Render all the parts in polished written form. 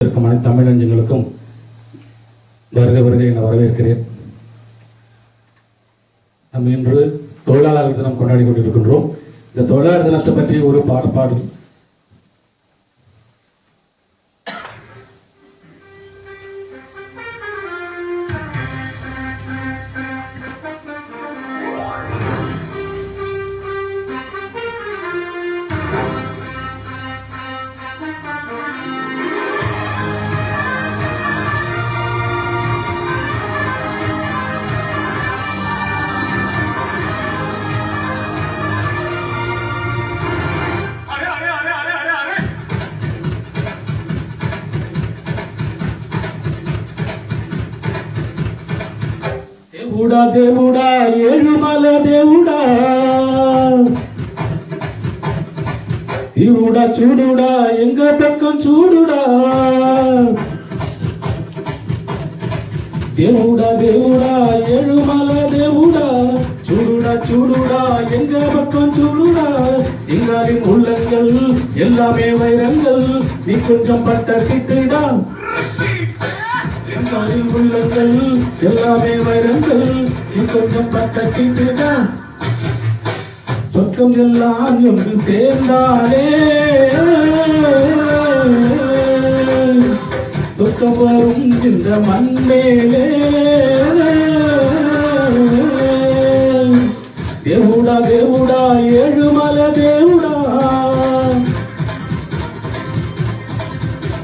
அனைத்து தமிழ் நெஞ்சங்களுக்கும் வருக என வரவேற்கிறேன். நம்ம இன்று தொழிலாளர் தினம் கொண்டாடி கொண்டிருக்கின்றோம். இந்த தொழிலாளர் தினத்தை பற்றி ஒரு பாடல் దేవుడా దేవుడా ఏడుమల దేవుడా దేవుడా చూడుడా எங்க பக்கம் చూడుడా దేవుడా దేవుడా ఏడుమల దేవుడా చూడుడా చూడుడా எங்க பக்கம் చూడుడా எங்களின் உள்ளங்கள் எல்லாமே வைரங்கள் நீ கொஞ்சம் பட்ட கிட்டுடா உள்ளங்கள் எல்லாமே வைரங்கள் நீ கொஞ்சம் பட்ட கிட்டுதான் சொத்தம் எல்லாம் ஒன்று சேர்ந்தாலே சொத்தம் வரும் இந்த மண்மேலே தேவுடா தேவுடா ஏழுமல தேவுடா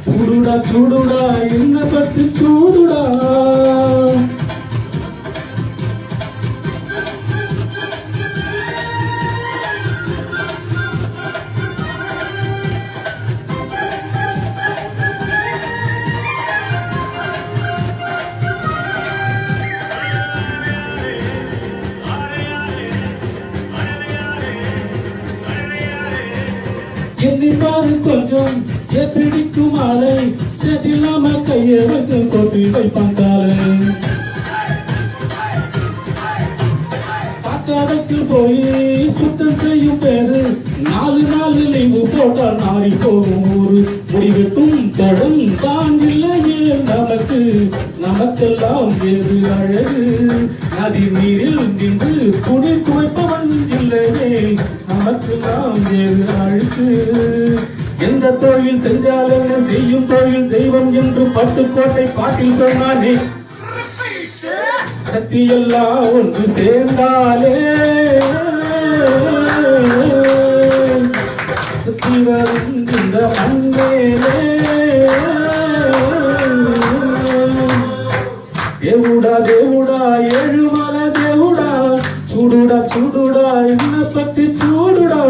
చూడుడా చూడుడా என்ன பத்தி చూడుడా எண்ணிப்பாரு கொஞ்சம் பிடிக்கும் ஆலை செட்டில்லாம கையை வைத்து சொட்டி வைப்பான் காலை சாக்காடைக்கு போய் சுத்தம் செய்யும் பேரு நாலு லீவு போட்டால் நாரி போகும் ஊரு முடிவெட்டும் தொடும் தான் இல்லையே நமக்கெல்லாம் ஏது அழகு நதி நீரில் நின்று குடி துவைப்பவன் இல்லையே நமக்கெல்லாம் ஏது அழகு எந்த தொழில் செஞ்சால் என்ன செய்யும் தொழில் தெய்வம் என்று பட்டுக்கோட்டை பாட்டில் சொன்னானே சக்தி எல்லாம் ஒன்று சேர்ந்தாலே சுத்தி வரும் இந்த மண்மேலே தேவுடா தேவுடா ஏழுமல தேவுடா சூடுடா சூடுடா என்ன பத்தி சூடுடா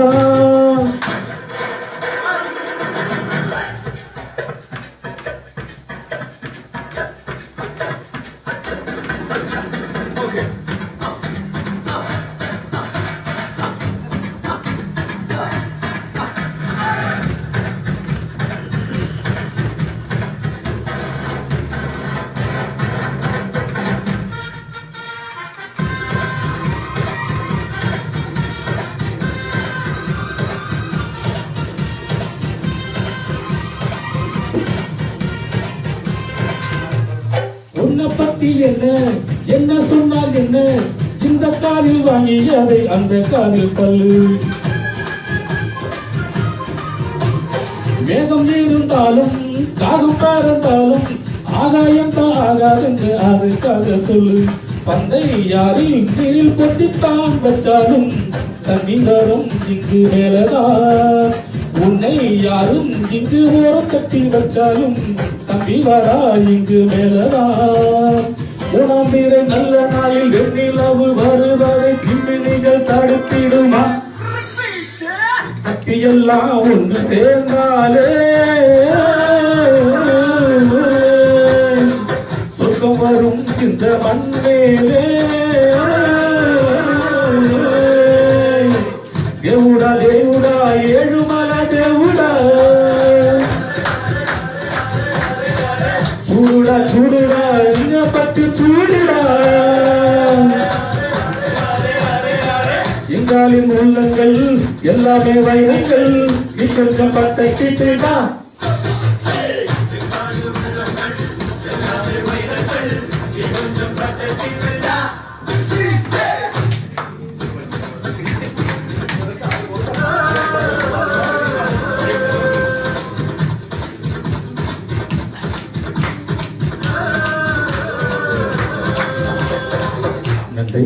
உன்னை பத்தி என்ன சொன்னால் என்ன இந்த காலில் வாங்கி அதை அந்த காலில் தள்ளு மேகம் இருந்தாலும் காகம் பறந்தாலும் ஆகாயம் தான் ஆகாதுன்னு அதுக்காக சொல்லு பந்தை யாரில் நீரில் பொட்டித்தான் வச்சாலும் தண்ணி வரும் இங்கு மேலதான் உன்னை யாரும் இங்கு ஓரம் கட்டி வச்சாலும் தம்பி வரா இங்கு மேலதான் மூணாம் வீர நல்ல நாயில் வெண்ணிலவு வருவதை பின்னிகள் தடுத்திடுமா சக்தி எல்லாம் ஒன்று சேர்ந்தாலே சொர்க்கம் வரும் இந்த மண்மேலே தேவுடா தேவுடா ஏழுமல தேவுடா சூடுடா சூடுடா நீங்க பத்தி சூடுடா எங்காலின் உள்ளங்கள் எல்லாமே வைரங்கள் நீ கொஞ்சம் பட்டை கிட்டுடா நன்றி.